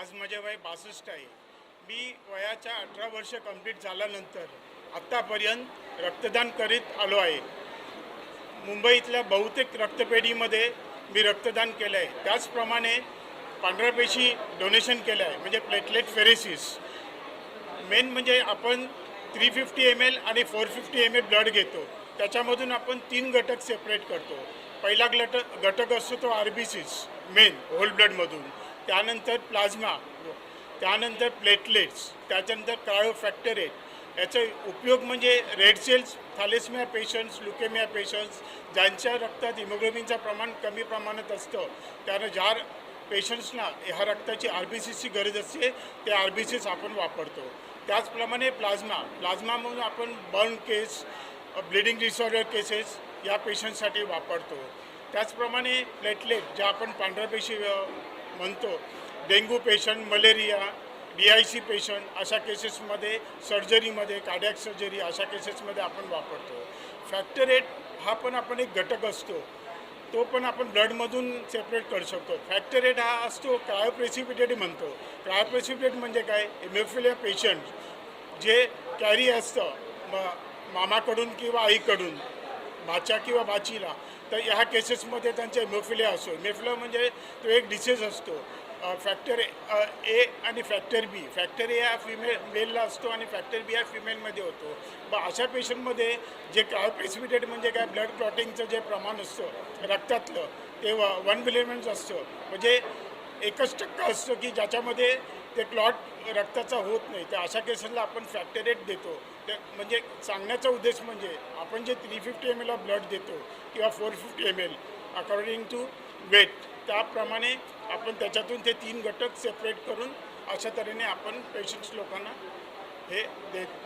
आज माझे वय 62 आहे. मी वयाच्या 18 वर्ष कंप्लीट झाल्यानंतर आत्तापर्यंत रक्तदान करीत आलो आहे. मुंबईतल्या बहुतेक रक्तपेढीमध्ये मी रक्तदान केलं आहे. त्याचप्रमाणे पांढऱ्या पेशी डोनेशन केलं आहे, म्हणजे प्लेटलेट फेरेसिस. मेन म्हणजे आपण 350 ml आणि 450 ml ब्लड घेतो. त्याच्यामधून आपण 3 घटक सेपरेट करतो. पहिला घटक असतो तो RBCs मेन होल ब्लडमधून, त्यानंतर प्लाझ्मा, त्यानंतर प्लेटलेट्स, त्याच्यानंतर क्रायोफॅक्टरेट. याचा उपयोग म्हणजे red cells, thalassaemia patients, leukaemia patients ज्यांच्या रक्तात हिमोग्लोबिनचं प्रमाण कमी प्रमाणात असतं, त्यानं ज्या पेशंट्सना ह्या रक्ताची RBCची गरज असते ते RBCs आपण वापरतो. त्याचप्रमाणे प्लाझ्मामधून आपण burn case, bleeding disorder cases या पेशंटसाठी वापरतो. त्याचप्रमाणे प्लेटलेट ज्या आपण पांढऱ्या पेशी म्हणतो, dengue patient, malaria, DIC patient अशा केसेसमध्ये, सर्जरीमध्ये, कार्डियक सर्जरी अशा केसेसमध्ये आपण वापरतो. फॅक्टर 8 हा पण आपण एक घटक असतो, तो पण आपण ब्लडमधून सेपरेट करू शकतो. फॅक्टर 8 हा असतो क्रायोप्रेसिपिटेट म्हणतो. क्रायोप्रेसिपिटेट म्हणजे काय? हिमोफिलिया पेशंट जे कॅरी असतं मामाकडून किंवा आईकडून, भाच्या किंवा भाचीला, तर ह्या केसेसमध्ये त्यांचे हिमोफिलिया असतो. हिमोफिलिया म्हणजे तो एक डिसीज असतो. फॅक्टर ए आणि फॅक्टर बी. फॅक्टर ए हा मेलला असतो आणि फॅक्टर बी हा फिमेलमध्ये होतो. मग अशा पेशंटमध्ये जे क्रायोप्रेसिपिटेट म्हणजे काय, ब्लड क्लॉटिंगचं जे प्रमाण असतं रक्तातलं ते 1 मिलीमीटर असतं. म्हणजे 1% असतं की ज्याच्यामध्ये ते क्लॉट रक्ताचा होत नाही. तर अशा केसेसला आपण फॅक्टर 8 देतो. ते म्हणजे सांगण्याचा उद्देश म्हणजे आपण जे 350 ml ऑफ ब्लड देतो किंवा 450 ml अकॉर्डिंग टू वेट, त्याप्रमाणे आपण त्याच्यातून ते 3 घटक सेपरेट करून अशा तऱ्हेने आपण पेशंट्स लोकांना हे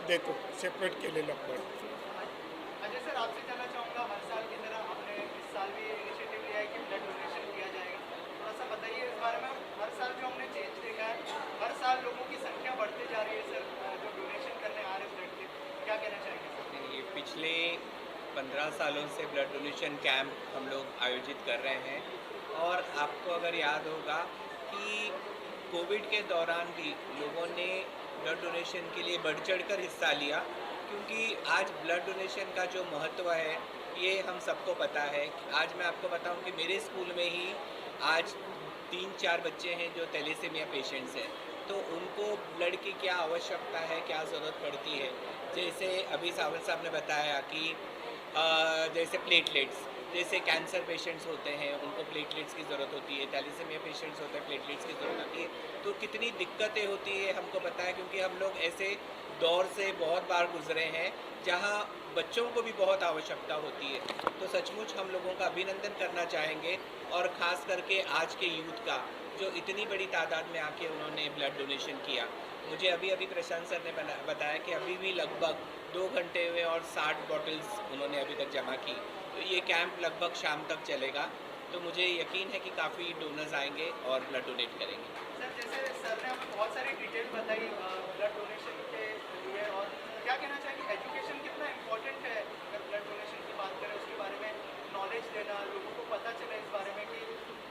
देतो सेपरेट केलेलं ब्लड. अजय सर, आपसे जानना चाहूँगा, हर साल की तरह आपने इस साल भी इनिशिएटिव लिया है कि ब्लड डोनेशन किया जाएगा. थोड़ा सा बताइए इस बारे में. हर साल जो हमने चेंज देखा है, हर साल लोगों की संख्या बढ़ती जा रही है सर, जो डोनेशन करने आ रहे हैं ब्लड के. क्या कहना चाहेंगे? ये पिछले 15 सालों से ब्लड डोनेशन कैंप हम लोग आयोजित कर रहे हैं और आपको अगर याद होगा कि कोविड के दौरान भी लोगों ने ब्लड डोनेशन के लिए बढ़ चढ़कर हिस्सा लिया, क्योंकि आज ब्लड डोनेशन का जो महत्व है ये हम सबको पता है. आज मैं आपको बताऊं कि मेरे स्कूल में ही आज 3-4 बच्चे हैं जो थैलेसेमिया पेशेंट्स हैं, तो उनको ब्लड की क्या आवश्यकता है, क्या ज़रूरत पड़ती है. जैसे अभी सावंत साहब ने बताया कि जैसे प्लेटलेट्स, जैसे कैंसर पेशेंट्स होते हैं उनको प्लेटलेट्स की ज़रूरत होती है, थैलेसेमिया पेशेंट्स होते हैं प्लेटलेट्स की ज़रूरत होती है. तो कितनी दिक्कतें होती है हमको पता है, क्योंकि हम लोग ऐसे दौर से बहुत बार गुजरे हैं जहां बच्चों को भी बहुत आवश्यकता होती है. तो सचमुच हम लोगों का अभिनंदन करना चाहेंगे, और ख़ास करके आज के यूथ का जो इतनी बड़ी तादाद में आके उन्होंने ब्लड डोनेशन किया. मुझे अभी प्रशांत सर ने बताया कि अभी भी लगभग 2 घंटे में और 60 बॉटल्स उन्होंने अभी तक जमा की. तो ये कैंप लगभग शाम तक चलेगा. तो मुझे यकीन है कि काफ़ी डोनर्स आएंगे और ब्लड डोनेट करेंगे. सर, जैसे सर ने हमें बहुत सारी डिटेल बताई ब्लड डोनेशन के लिए, और क्या कहना चाहेंगे, एजुकेशन कितना इम्पोर्टेंट है अगर ब्लड डोनेशन की बात करें, उसके बारे में नॉलेज देना, लोगों को पता चले इस बारे में कि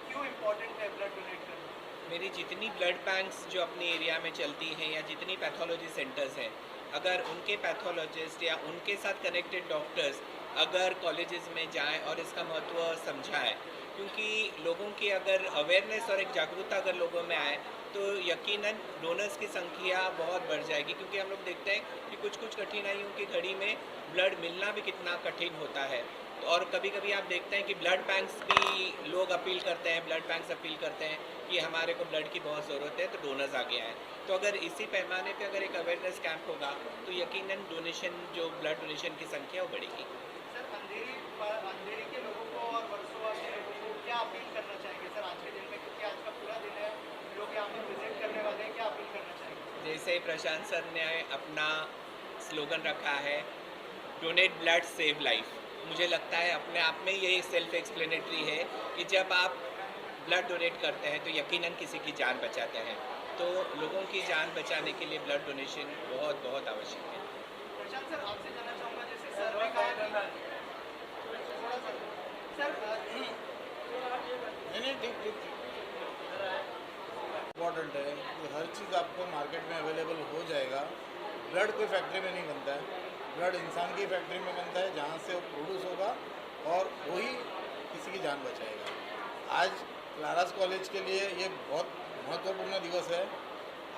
क्यों इम्पोर्टेंट है ब्लड डोनेट करना. मेरी जितनी ब्लड बैंक्स जो अपनी एरिया में चलती हैं या जितनी पैथोलॉजी सेंटर्स हैं, अगर उनके पैथोलॉजिस्ट या उनके साथ कनेक्टेड डॉक्टर्स अगर कॉलेजेस में जाएं और इसका महत्व समझाएं, क्योंकि लोगों की अगर अवेयरनेस और एक जागरूकता अगर लोगों में आए तो यकीनन डोनर्स की संख्या बहुत बढ़ जाएगी. क्योंकि हम लोग देखते हैं कि कुछ कठिनाइयों की घड़ी में ब्लड मिलना भी कितना कठिन होता है. और कभी कभी आप देखते हैं कि ब्लड बैंक्स भी लोग अपील करते हैं, ब्लड बैंक्स अपील करते हैं कि हमारे को ब्लड की बहुत ज़रूरत है, तो डोनर्स आगे आएँ. तो अगर इसी पैमाने पे अगर एक अवेयरनेस कैंप होगा तो यकीनन डोनेशन, जो ब्लड डोनेशन की संख्या वो बढ़ेगी. सर, अंधेरी के लोगों को और वर्सोवा के लोगों को क्या अपील करना चाहेंगे सर आज के दिन में, क्योंकि आज का पूरा दिन है, लोग यहाँ पे विजिट करने वाले हैं, क्या अपील करना चाहेंगे? जैसे प्रशांत सर ने अपना स्लोगन रखा है, डोनेट ब्लड सेव लाइफ. मुझे लगता है अपने आप में ये सेल्फ एक्सप्लेनेटरी है कि जब आप ब्लड डोनेट करते हैं तो यकीनन किसी की जान बचाते हैं. तो लोगों की जान बचाने के लिए ब्लड डोनेशन बहुत बहुत आवश्यक है. प्रशांत सर, आपसे जानना चाहूँगा, जैसे सर ने कहा कि थोड़ा सा सर नहीं ठीक ठीक इम्पॉर्टेंट है. मार्केट में अवेलेबल हो जाएगा। ब्लड कोई फैक्ट्री में नहीं बनता है, ब्लड इंसान की फैक्ट्री में बनता है जहाँ से वो प्रोड्यूस होगा और वही किसी की जान बचाएगा। आज क्लारास कॉलेज के लिए ये बहुत महत्वपूर्ण दिवस है।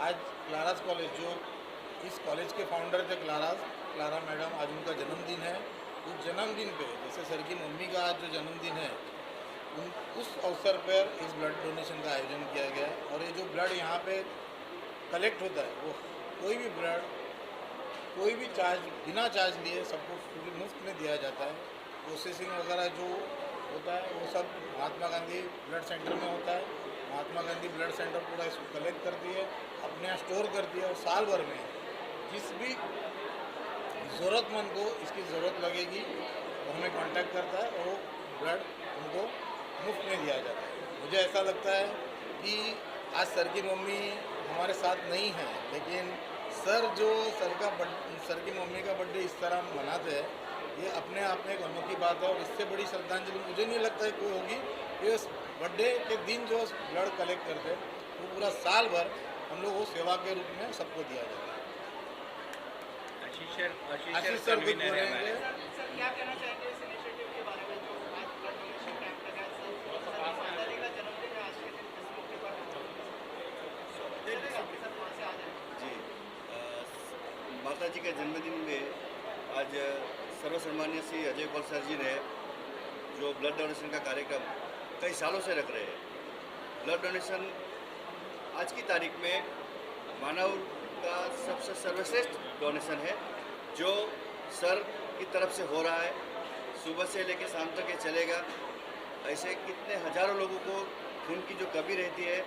आज क्लारास कॉलेज, जो इस कॉलेज के फाउंडर थे क्लारा मैडम, आज उनका जन्मदिन है। उस जन्मदिन पे, जैसे सर की मम्मी का आज जो जन्मदिन है, उस अवसर पर इस ब्लड डोनेशन का आयोजन किया गया है। और ये जो ब्लड यहाँ पे कलेक्ट होता है, वो कोई भी ब्लड कोई भी चार्ज, बिना चार्ज लिए सबको फ्री मुफ्त में दिया जाता है। प्रोसेसिंग वगैरह जो होता है वो सब महात्मा गांधी ब्लड सेंटर में होता है। महात्मा गांधी ब्लड सेंटर पूरा इसको कलेक्ट करती है, अपने यहाँ स्टोर करती है, और साल भर में जिस भी ज़रूरतमंद को इसकी ज़रूरत लगेगी वो हमें कांटेक्ट करता है और वो ब्लड उनको मुफ्त में दिया जाता है। मुझे ऐसा लगता है कि आज सर की मम्मी हमारे साथ नहीं है, लेकिन सर की मम्मी का बर्थडे इस तरह मनाते हैं, ये अपने आप में एक अनोखी बात है। और इससे बड़ी श्रद्धांजलि मुझे नहीं लगता है कोई होगी। ये बर्थडे के दिन जो ब्लड कलेक्ट करते हैं, वो पूरा साल भर हम लोग वो सेवा के रूप में सबको दिया जाता है। आशीष सर कुछ बोलेंगे। सर क्या कहना चाहेंगे इस इनिशिएटिव के बारे में जो आज ब्लड डोनेशन कैंप लगा है? सर माता जी का जन्मदिन है आज के दिन, इस मौके पर सर वहाँ से आ जाए। जी, माता जी के जन्मदिन में आज सर्वसम्मान्य श्री अजय कौल सर जी ने जो ब्लड डोनेशन का कार्यक्रम कई सालों से रख रहे हैं। ब्लड डोनेशन आज की तारीख में मानव का सबसे सर्वश्रेष्ठ डोनेशन है, जो सर की तरफ से हो रहा है। सुबह से लेकर शाम तक ये चलेगा। ऐसे कितने हजारों लोगों को खून की जो कमी रहती है,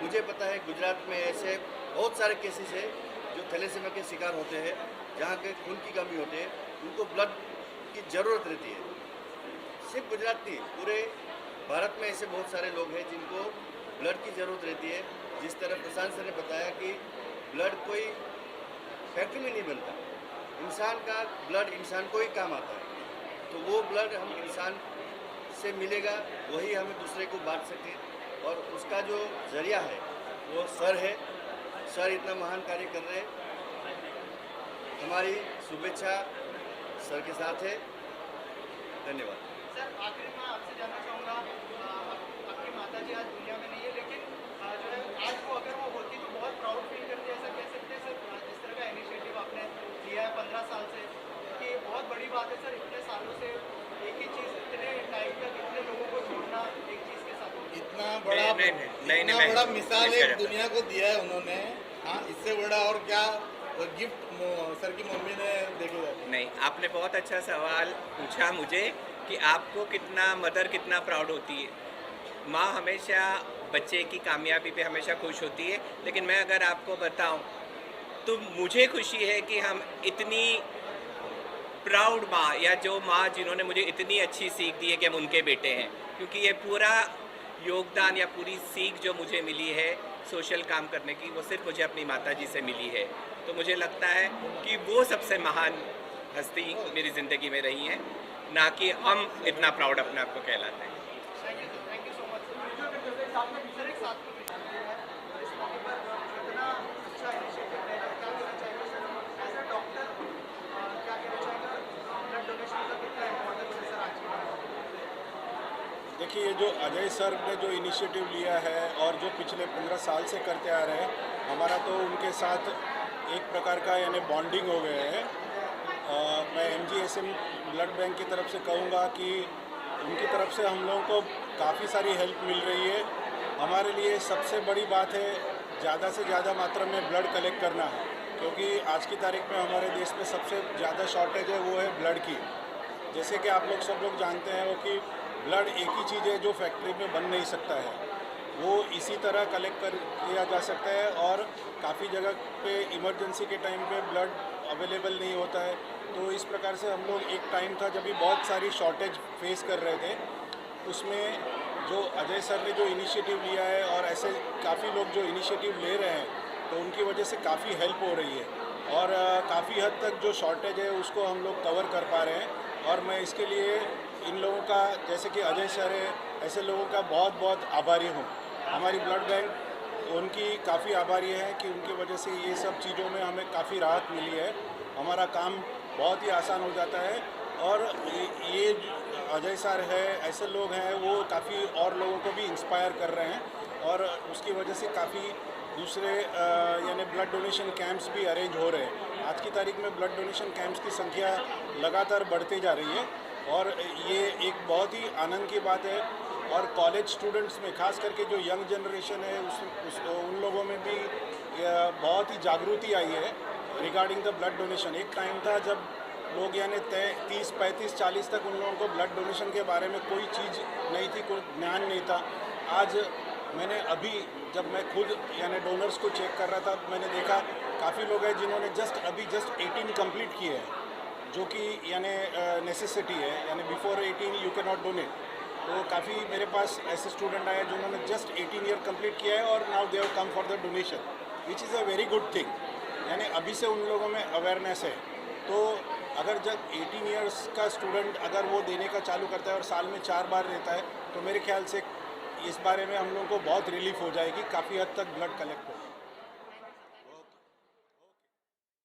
मुझे पता है गुजरात में ऐसे बहुत सारे केसेस है जो थैलेसीमिया के शिकार होते हैं, जहाँ के खून की कमी होती है, उनको ब्लड की ज़रूरत रहती है। सिर्फ गुजरात नहीं, पूरे भारत में ऐसे बहुत सारे लोग हैं जिनको ब्लड की ज़रूरत रहती है। जिस तरह प्रशांत सर ने बताया कि ब्लड कोई फैक्ट्री में नहीं बनता, इंसान का ब्लड इंसान को ही काम आता है। तो वो ब्लड हम इंसान से मिलेगा, वही हमें दूसरे को बांट सके, और उसका जो जरिया है वो सर है। सर इतना महान कार्य कर रहे हैं, हमारी शुभेच्छा सर के साथ है। धन्यवाद। सर आखिर में आपसे जानना चाहूँगा, आपकी माता जी आज दुनिया में नहीं है, लेकिन जो है आज वो अगर वो होती तो बहुत प्राउड फील करती है, ऐसा कह सकते हैं सर? जिस तरह का इनिशिएटिव आपने लिया है 15 साल से, कि बहुत बड़ी बात है सर। इतने सालों से एक ही चीज़, इतने टाइम तक इतने लोगों को जोड़ना एक चीज़ के साथ, इतना बड़ा मिसाल एक दुनिया को दिया है उन्होंने। हाँ, इससे बड़ा और क्या गिफ्ट सर की मम्मी ने देखे जाते। नहीं, आपने बहुत अच्छा सवाल पूछा मुझे कि आपको मदर कितना प्राउड होती है। माँ हमेशा बच्चे की कामयाबी पे हमेशा खुश होती है, लेकिन मैं अगर आपको बताऊं तो मुझे खुशी है कि हम इतनी प्राउड माँ, या जो माँ जिन्होंने मुझे इतनी अच्छी सीख दी है कि हम उनके बेटे हैं। क्योंकि ये पूरा योगदान या पूरी सीख जो मुझे मिली है सोशल काम करने की, वो सिर्फ मुझे अपनी माता जी से मिली है। तो मुझे लगता है कि वो सबसे महान हस्ती मेरी ज़िंदगी में रही हैं, ना कि हम इतना प्राउड अपने आप को कहलाते हैं। Thank you so much sir. एक साथ में इस मौके पर इतना अच्छा इनिशिएटिव ले रहे हैं, क्या कहना चाहिए सर? एज अ डॉक्टर क्या कहना चाहिए? ब्लड डोनेशन का कितना इम्पोर्टेंस है सर आज की डेट? देखिए, ये जो अजय सर ने जो इनिशिएटिव लिया है और जो पिछले 15 साल से करते आ रहे हैं, हमारा तो उनके साथ एक प्रकार का यानी बॉन्डिंग हो गया है। मैं MGSM ब्लड बैंक की तरफ से कहूँगा कि उनकी तरफ से हम लोगों को काफ़ी सारी हेल्प मिल रही है। हमारे लिए सबसे बड़ी बात है ज़्यादा से ज़्यादा मात्रा में ब्लड कलेक्ट करना, क्योंकि आज की तारीख में हमारे देश में सबसे ज़्यादा शॉर्टेज है वो है ब्लड की। जैसे कि आप लोग सब लोग जानते हैं वो कि ब्लड एक ही चीज़ है जो फैक्ट्री में बन नहीं सकता है, वो इसी तरह कलेक्ट कर किया जा सकता है। और काफ़ी जगह पे इमरजेंसी के टाइम पे ब्लड अवेलेबल नहीं होता है। तो इस प्रकार से हम लोग, एक टाइम था जब भी बहुत सारी शॉर्टेज फेस कर रहे थे, उसमें जो अजय सर ने जो इनिशिएटिव लिया है और ऐसे काफ़ी लोग जो इनिशिएटिव ले रहे हैं, तो उनकी वजह से काफ़ी हेल्प हो रही है और काफ़ी हद तक जो शॉर्टेज है उसको हम लोग कवर कर पा रहे हैं। और मैं इसके लिए इन लोगों का, जैसे कि अजय सर है, ऐसे लोगों का बहुत बहुत आभारी हूँ। हमारी ब्लड बैंक उनकी काफ़ी आभारी है कि उनकी वजह से ये सब चीज़ों में हमें काफ़ी राहत मिली है। हमारा काम बहुत ही आसान हो जाता है और ये अजय सर है, ऐसे लोग हैं वो काफ़ी और लोगों को भी इंस्पायर कर रहे हैं और उसकी वजह से काफ़ी दूसरे यानी ब्लड डोनेशन कैंप्स भी अरेंज हो रहे हैं। आज की तारीख में ब्लड डोनेशन कैंप्स की संख्या लगातार बढ़ती जा रही है और ये एक बहुत ही आनंद की बात है। और कॉलेज स्टूडेंट्स में खास करके जो यंग जनरेशन है उन लोगों में भी बहुत ही जागृति आई है रिगार्डिंग द ब्लड डोनेशन। एक टाइम था जब लोग यानी 30, 35, 40 तक उन लोगों को ब्लड डोनेशन के बारे में कोई चीज़ नहीं थी, कोई ज्ञान नहीं था। आज मैंने अभी जब मैं खुद यानी डोनर्स को चेक कर रहा था, मैंने देखा काफ़ी लोग हैं जिन्होंने जस्ट 18 कंप्लीट किए हैं, जो कि यानी नेसेसिटी है, यानी before 18 you can not donate. तो काफ़ी मेरे पास ऐसे स्टूडेंट आए जिन्होंने जस्ट 18 ईयर कंप्लीट किया है और now they have come for the donation, which is a very good thing. यानी अभी से उन लोगों में अवेयरनेस है। तो अगर जब 18 ईयर्स का स्टूडेंट अगर वो देने का चालू करता है और साल में 4 बार देता है, तो मेरे ख्याल से इस बारे में हम लोगों को बहुत रिलीफ हो जाएगी, काफ़ी हद तक ब्लड कलेक्ट हो।